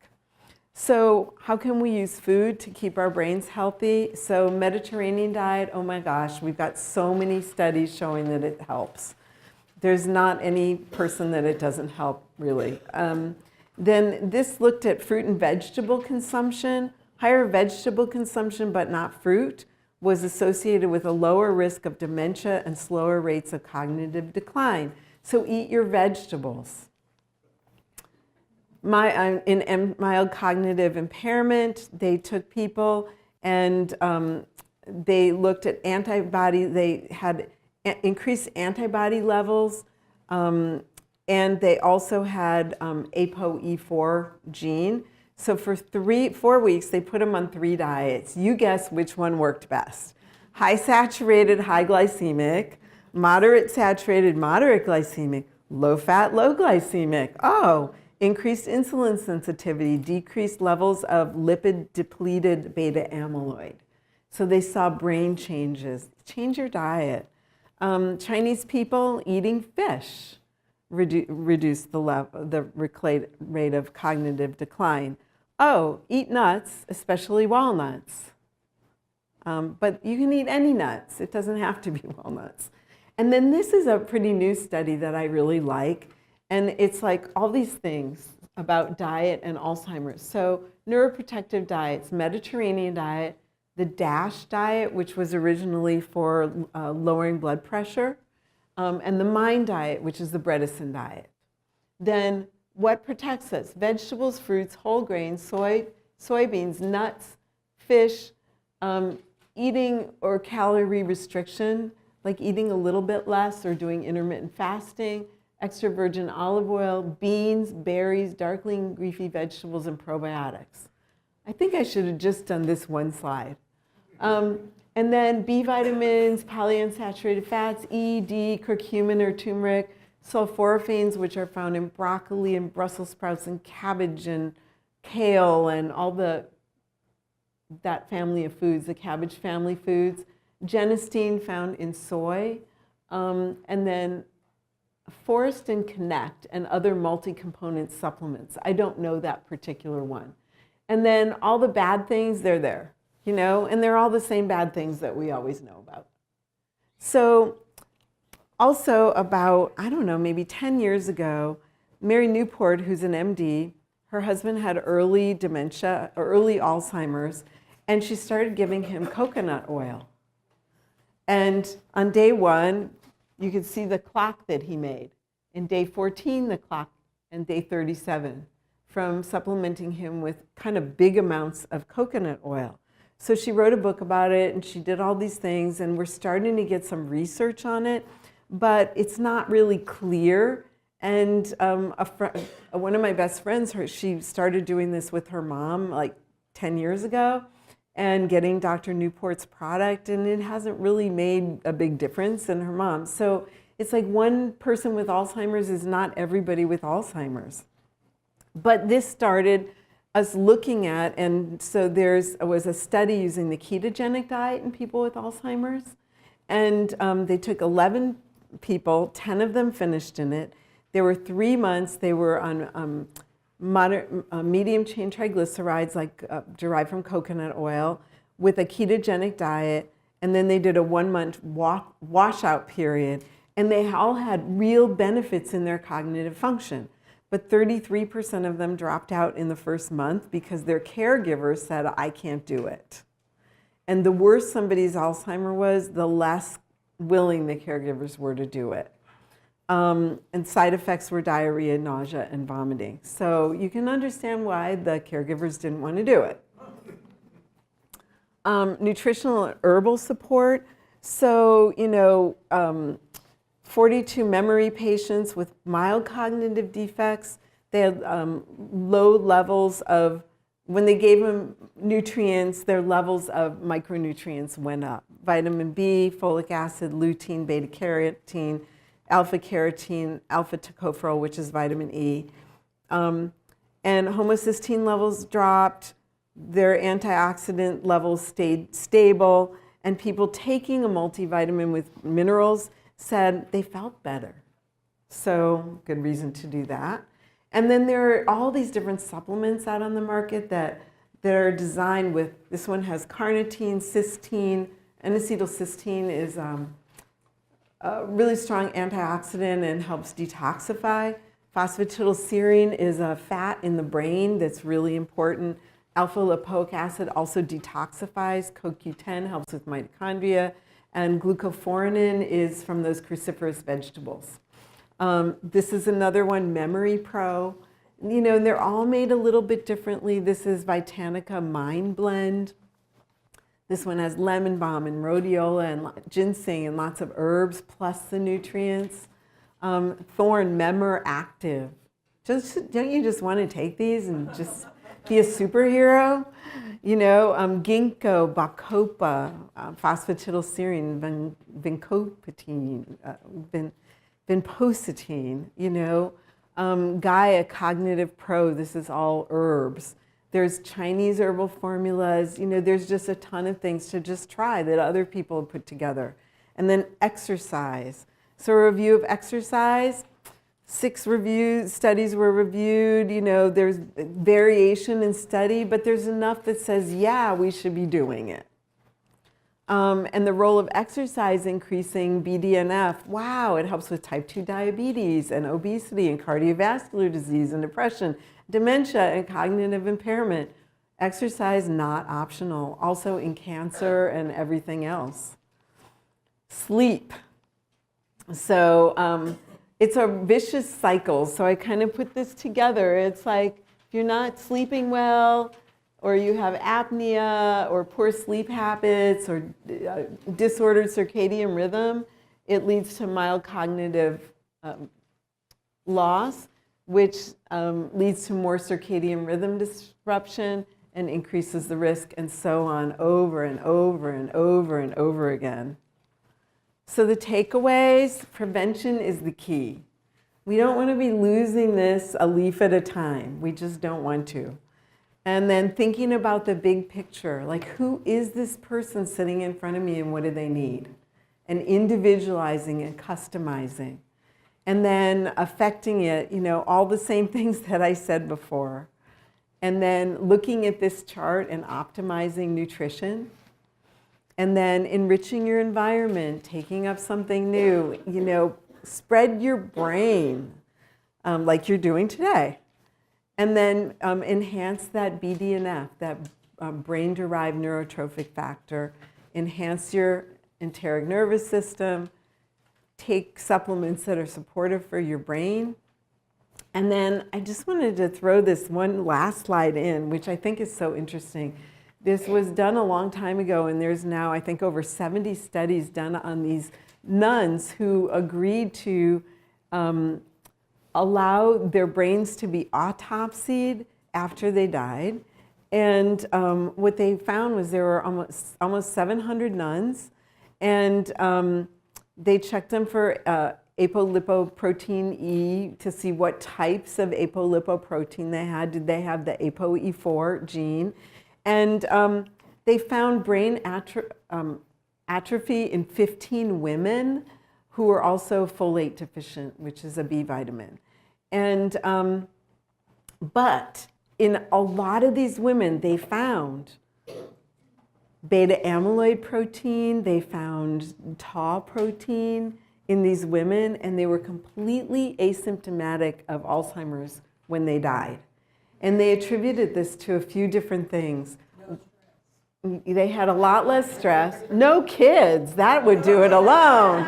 So how can we use food to keep our brains healthy? So Mediterranean diet, oh my gosh, we've got so many studies showing that it helps. There's not any person that it doesn't help, really. Then this looked at fruit and vegetable consumption. Higher vegetable consumption, but not fruit, was associated with a lower risk of dementia and slower rates of cognitive decline. So eat your vegetables. In mild cognitive impairment, they took people and they looked at they had increased antibody levels, and they also had ApoE4 gene. So for 4 weeks, they put them on 3 diets. You guess which one worked best. high saturated, high glycemic, moderate saturated, moderate glycemic, low fat, low glycemic. Oh, increased insulin sensitivity, decreased levels of lipid depleted beta amyloid. So they saw brain changes. Change your diet. Chinese people eating fish reduced the rate of cognitive decline. Oh, eat nuts, especially walnuts. But you can eat any nuts. It doesn't have to be walnuts. And then this is a pretty new study that I really like. And it's like all these things about diet and Alzheimer's. So neuroprotective diets, Mediterranean diet, the DASH diet, which was originally for lowering blood pressure, and the MIND diet, which is the Bredesen diet. Then what protects us? Vegetables, fruits, whole grains, soybeans, nuts, fish, eating or calorie restriction, like eating a little bit less or doing intermittent fasting, extra virgin olive oil, beans, berries, dark leafy vegetables, and probiotics. I think I should have just done this one slide. And then B vitamins, polyunsaturated fats, E, D, curcumin or turmeric, sulforaphane, which are found in broccoli and Brussels sprouts and cabbage and kale and all that family of foods, the cabbage family foods. Genistein found in soy, and then Forest and Connect and other multi-component supplements. I don't know that particular one. And then all the bad things, they're there, you know, and they're all the same bad things that we always know about. So also about, I don't know, maybe 10 years ago, Mary Newport, who's an MD, her husband had early dementia, or early Alzheimer's, and she started giving him coconut oil. And on day 1, you could see the clock that he made. In day 14, the clock, and day 37, from supplementing him with kind of big amounts of coconut oil. So she wrote a book about it, and she did all these things, and we're starting to get some research on it, but it's not really clear. And one of my best friends, she started doing this with her mom like 10 years ago, and getting Dr. Newport's product, and it hasn't really made a big difference in her mom. So it's like one person with Alzheimer's is not everybody with Alzheimer's. But this started us looking at, and so there was a study using the ketogenic diet in people with Alzheimer's, and they took 11 people, 10 of them finished in it. There were 3 months, they were on medium chain triglycerides derived from coconut oil with a ketogenic diet, and then they did a 1-month washout period, and they all had real benefits in their cognitive function. But 33% of them dropped out in the first month because their caregivers said, I can't do it. And the worse somebody's Alzheimer was, the less willing the caregivers were to do it. And side effects were diarrhea, nausea, and vomiting. So you can understand why the caregivers didn't want to do it. Nutritional and herbal support. So, 42 memory patients with mild cognitive defects, they had low levels of, when they gave them nutrients, their levels of micronutrients went up. Vitamin B, folic acid, lutein, beta-carotene, alpha-carotene, alpha-tocopherol, which is vitamin E. And homocysteine levels dropped, their antioxidant levels stayed stable, and people taking a multivitamin with minerals said they felt better. So good reason to do that. And then there are all these different supplements out on the market that are designed with, this one has carnitine, cysteine, and acetylcysteine is a really strong antioxidant and helps detoxify. Phosphatidylserine is a fat in the brain that's really important. Alpha-lipoic acid also detoxifies. CoQ10 helps with mitochondria. And glucophorinin is from those cruciferous vegetables. This is another one, Memory Pro. And they're all made a little bit differently. This is Vitanica Mind Blend. This one has lemon balm and rhodiola and ginseng and lots of herbs plus the nutrients. Thorn Memor Active. Don't you just want to take these and just be a superhero. Ginkgo, bacopa, phosphatidylserine, vincopatine, vinpocetine, Gaia, Cognitive Pro, this is all herbs. There's Chinese herbal formulas, there's just a ton of things to just try that other people have put together. And then exercise. So a review of exercise, 6 studies were reviewed, there's variation in study, but there's enough that says, yeah, we should be doing it. And the role of exercise increasing BDNF, wow, it helps with type 2 diabetes and obesity and cardiovascular disease and depression, dementia and cognitive impairment. Exercise not optional, also in cancer and everything else. Sleep. So it's a vicious cycle. So I kind of put this together. It's like if you're not sleeping well, or you have apnea or poor sleep habits or disordered circadian rhythm, it leads to mild cognitive loss, which leads to more circadian rhythm disruption and increases the risk, and so on, over and over and over and over again. So the takeaways, prevention is the key. We don't want to be losing this a leaf at a time. We just don't want to. And then thinking about the big picture, like who is this person sitting in front of me and what do they need? And individualizing and customizing. And then affecting it, all the same things that I said before. And then looking at this chart and optimizing nutrition. And then enriching your environment, taking up something new, spread your brain like you're doing today. And then enhance that BDNF, that brain-derived neurotrophic factor. Enhance your enteric nervous system. Take supplements that are supportive for your brain. And then I just wanted to throw this one last slide in, which I think is so interesting. This was done a long time ago, and there's now, I think, over 70 studies done on these nuns who agreed to allow their brains to be autopsied after they died. And what they found was there were almost 700 nuns, and they checked them for apolipoprotein E to see what types of apolipoprotein they had. Did they have the ApoE4 gene? And they found brain atrophy in 15 women who were also folate deficient, which is a B vitamin. And, but in a lot of these women, they found beta amyloid protein, they found tau protein in these women, and they were completely asymptomatic of Alzheimer's when they died. And they attributed this to a few different things. They had a lot less stress. No kids, that would do it alone.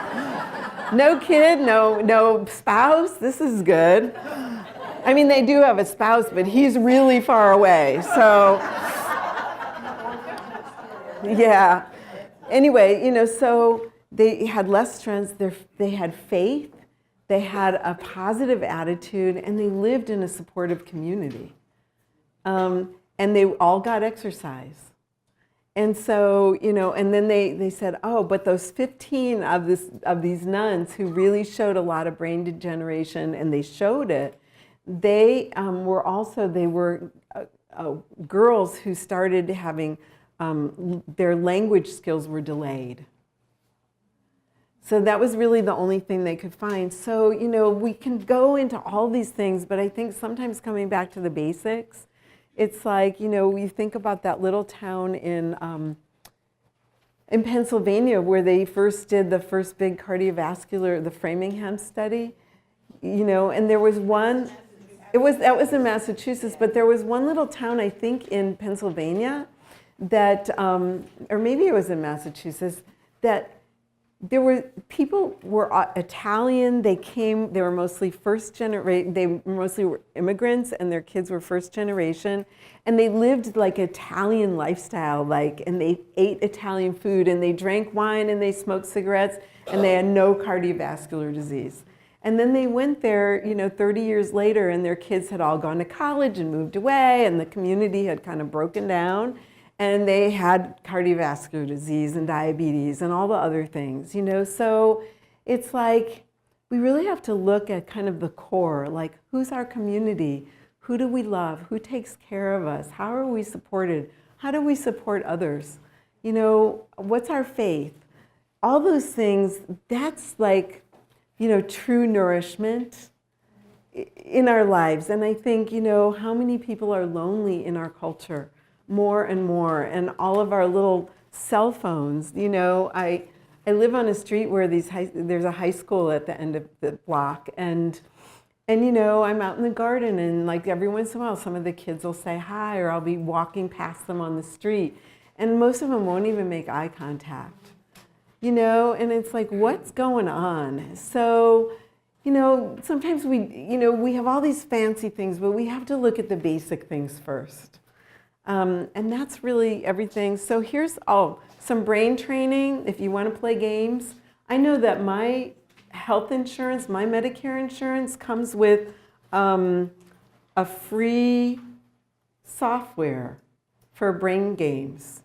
No kid, no spouse, this is good. I mean, they do have a spouse, but he's really far away, so. Yeah. Anyway, so they had less stress, they had faith, they had a positive attitude, and they lived in a supportive community. And they all got exercise. And so, and then they said, oh, but those 15 of these nuns who really showed a lot of brain degeneration, and they showed it, they were girls who started having, their language skills were delayed. So that was really the only thing they could find. So, we can go into all these things, but I think sometimes coming back to the basics, it's like, you think about that little town in Pennsylvania where they first did the first big cardiovascular, the Framingham study, and there was one, that was in Massachusetts, but there was one little town, I think, in Pennsylvania that, or maybe it was in Massachusetts, that there were people were Italian. They were mostly first generation. They mostly were immigrants, and their kids were first generation. And they lived like Italian lifestyle, and they ate Italian food, and they drank wine, and they smoked cigarettes, and they had no cardiovascular disease. And then they went there, 30 years later, and their kids had all gone to college and moved away, and the community had kind of broken down, and they had cardiovascular disease and diabetes and all the other things, So it's like we really have to look at kind of the core, like who's our community? Who do we love? Who takes care of us? How are we supported? How do we support others? What's our faith? All those things, that's like, true nourishment in our lives. And I think, how many people are lonely in our culture more and more, and all of our little cell phones. I live on a street where there's a high school at the end of the block, and I'm out in the garden, and like every once in a while, some of the kids will say hi, or I'll be walking past them on the street, and most of them won't even make eye contact. And it's like, what's going on? So, sometimes we have all these fancy things, but we have to look at the basic things first. And that's really everything. So here's, some brain training if you want to play games. I know that my health insurance, my Medicare insurance comes with a free software for brain games,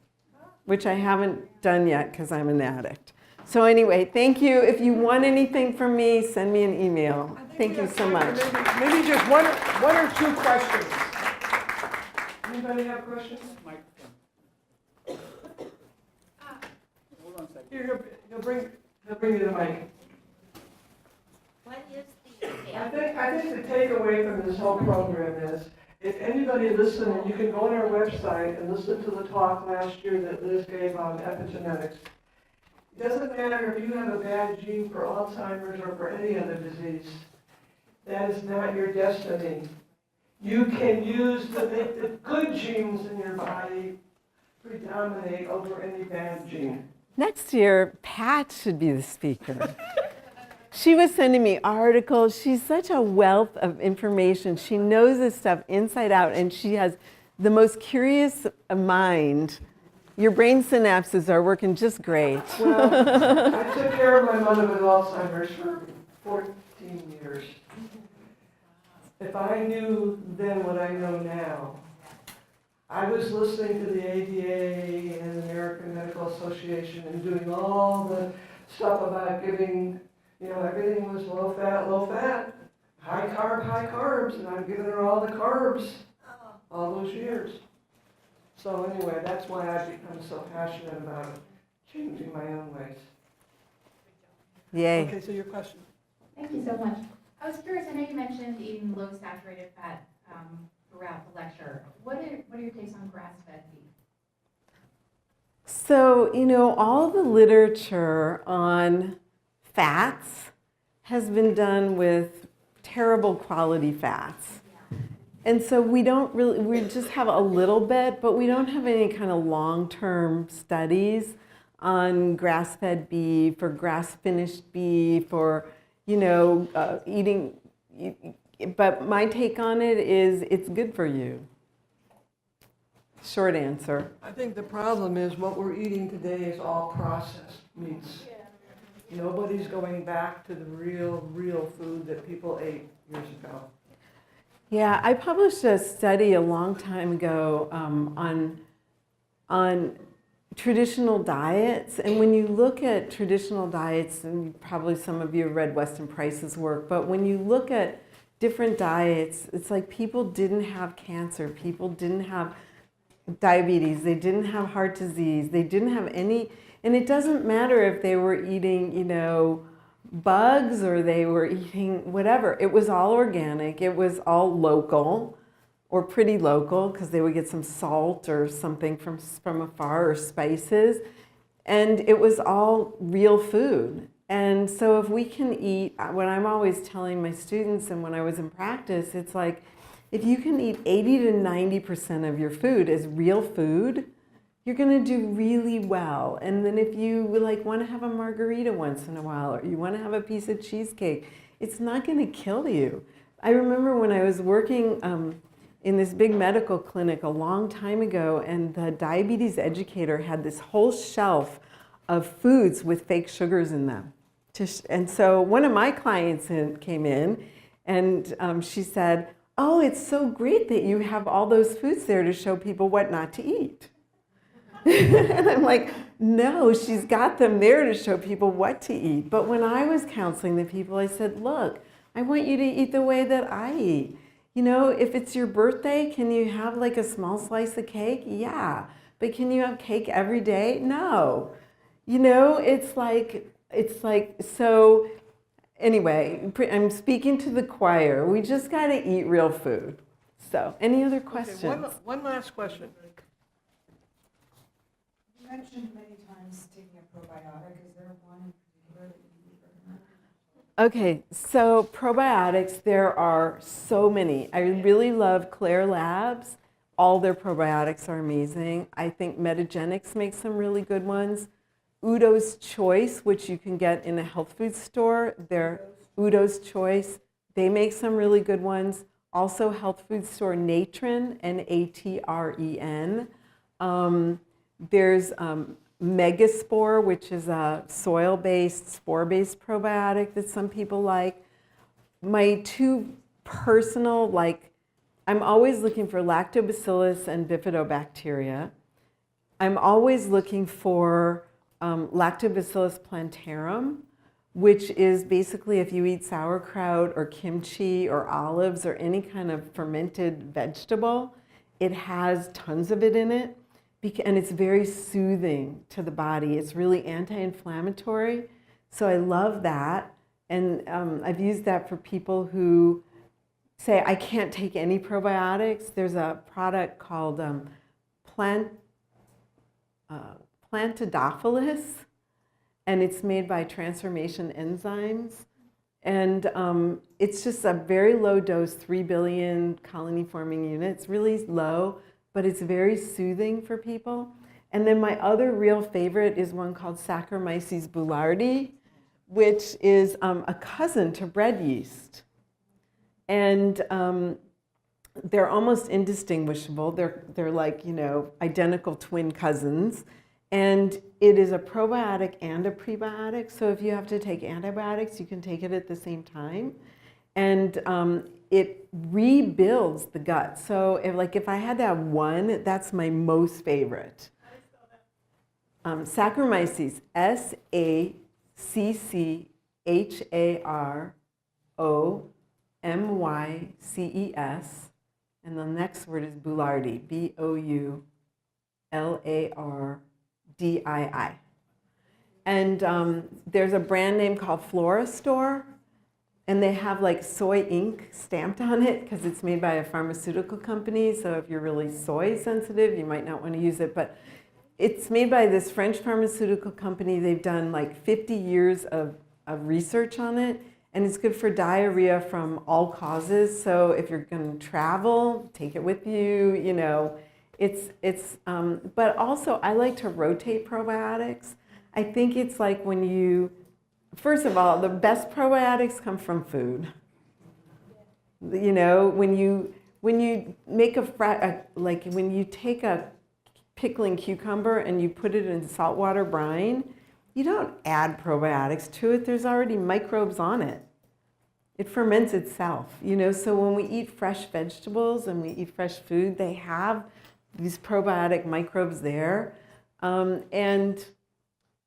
which I haven't done yet because I'm an addict. So anyway, thank you. If you want anything from me, send me an email. Thank you so much. Maybe just one or two questions. Anybody have questions? Hold on a second. Here, he'll bring you the mic. What is the I think the takeaway from this whole program is, if anybody listening, you can go on our website and listen to the talk last year that Liz gave on epigenetics. It doesn't matter if you have a bad gene for Alzheimer's or for any other disease. That is not your destiny. You can use the good genes in your body predominate over any bad gene. Next year, Pat should be the speaker. She was sending me articles. She's such a wealth of information. She knows this stuff inside out, and she has the most curious mind. Your brain synapses are working just great. Well, I took care of my mother with Alzheimer's for 14 years. If I knew then what I know now, I was listening to the ADA and the American Medical Association and doing all the stuff about giving, everything was low fat, high carbs, and I'm giving her all the carbs all those years. So anyway, that's why I've become so passionate about changing my own ways. Yay. Okay, so your question. Thank you so much. I was curious, I know you mentioned eating low saturated fat throughout the lecture. What are your takes on grass-fed beef? So, all the literature on fats has been done with terrible quality fats. And so we just have a little bit, but we don't have any kind of long-term studies on grass-fed beef or grass-finished beef or, eating. But my take on it is it's good for you. Short answer. I think the problem is what we're eating today is all processed meats. Nobody's going back to the real food that people ate years ago. Yeah, I published a study a long time ago on traditional diets. And when you look at traditional diets, and probably some of you have read Weston Price's work, but when you look at different diets, it's like people didn't have cancer, people didn't have diabetes, they didn't have heart disease, they didn't have any, and it doesn't matter if they were eating, bugs or they were eating whatever. It was all organic, it was all local, or pretty local, because they would get some salt or something from afar, or spices, and it was all real food. And so if we can eat, what I'm always telling my students and when I was in practice, it's like, if you can eat 80 to 90% of your food as real food, you're going to do really well. And then if you want to have a margarita once in a while, or you want to have a piece of cheesecake, it's not going to kill you. I remember when I was working in this big medical clinic a long time ago, and the diabetes educator had this whole shelf of foods with fake sugars in them. And so one of my clients came in and she said, oh, it's so great that you have all those foods there to show people what not to eat. And I'm like, no, she's got them there to show people what to eat. But when I was counseling the people, I said, look, I want you to eat the way that I eat. You know, if it's your birthday, can you have like a small slice of cake? Yeah. But can you have cake every day? No. You know, it's like, so anyway, I'm speaking to the choir. We just got to eat real food. So, any other questions? Okay, one last question. You mentioned many times taking a probiotic. Is there one in particular that you recommend? Okay, so probiotics, there are so many. I really love Claire Labs. All their probiotics are amazing. I think Metagenics makes some really good ones. Udo's Choice, which you can get in a health food store, they're Udo's Choice. They make some really good ones. Also health food store Natren, Natren. There's Megaspore, which is a soil-based, spore-based probiotic that some people like. My two personal, I'm always looking for lactobacillus and bifidobacteria. I'm always looking for Lactobacillus plantarum, which is basically if you eat sauerkraut or kimchi or olives or any kind of fermented vegetable, it has tons of it in it. And it's very soothing to the body. It's really anti-inflammatory. So I love that. And I've used that for people who say, I can't take any probiotics. There's a product called Plantidophilus, and it's made by Transformation Enzymes. And it's just a very low dose, 3 billion colony forming units, really low, but it's very soothing for people. And then my other real favorite is one called Saccharomyces boulardii, which is a cousin to bread yeast. And they're almost indistinguishable. They're like, identical twin cousins. And it is a probiotic and a prebiotic. So if you have to take antibiotics, you can take it at the same time. And it rebuilds the gut. So if I had to have one, that's my most favorite. Saccharomyces, Saccharomyces. And the next word is boulardii, Boulardii. And there's a brand name called Florastore, and they have like soy ink stamped on it because it's made by a pharmaceutical company. So if you're really soy sensitive, you might not want to use it. But it's made by this French pharmaceutical company. They've done like 50 years of research on it, and it's good for diarrhea from all causes. So if you're going to travel, take it with you, but also I like to rotate probiotics. I think it's like first of all, the best probiotics come from food. When you make when you take a pickling cucumber and you put it in saltwater brine, you don't add probiotics to it. There's already microbes on it. It ferments itself, So when we eat fresh vegetables and we eat fresh food, they have these probiotic microbes there. And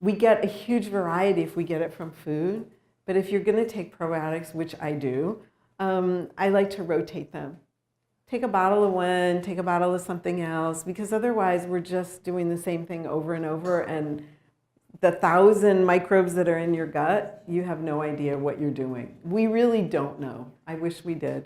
we get a huge variety if we get it from food. But if you're going to take probiotics, which I do, I like to rotate them. Take a bottle of one, take a bottle of something else, because otherwise we're just doing the same thing over and over. And the 1,000 microbes that are in your gut, you have no idea what you're doing. We really don't know. I wish we did.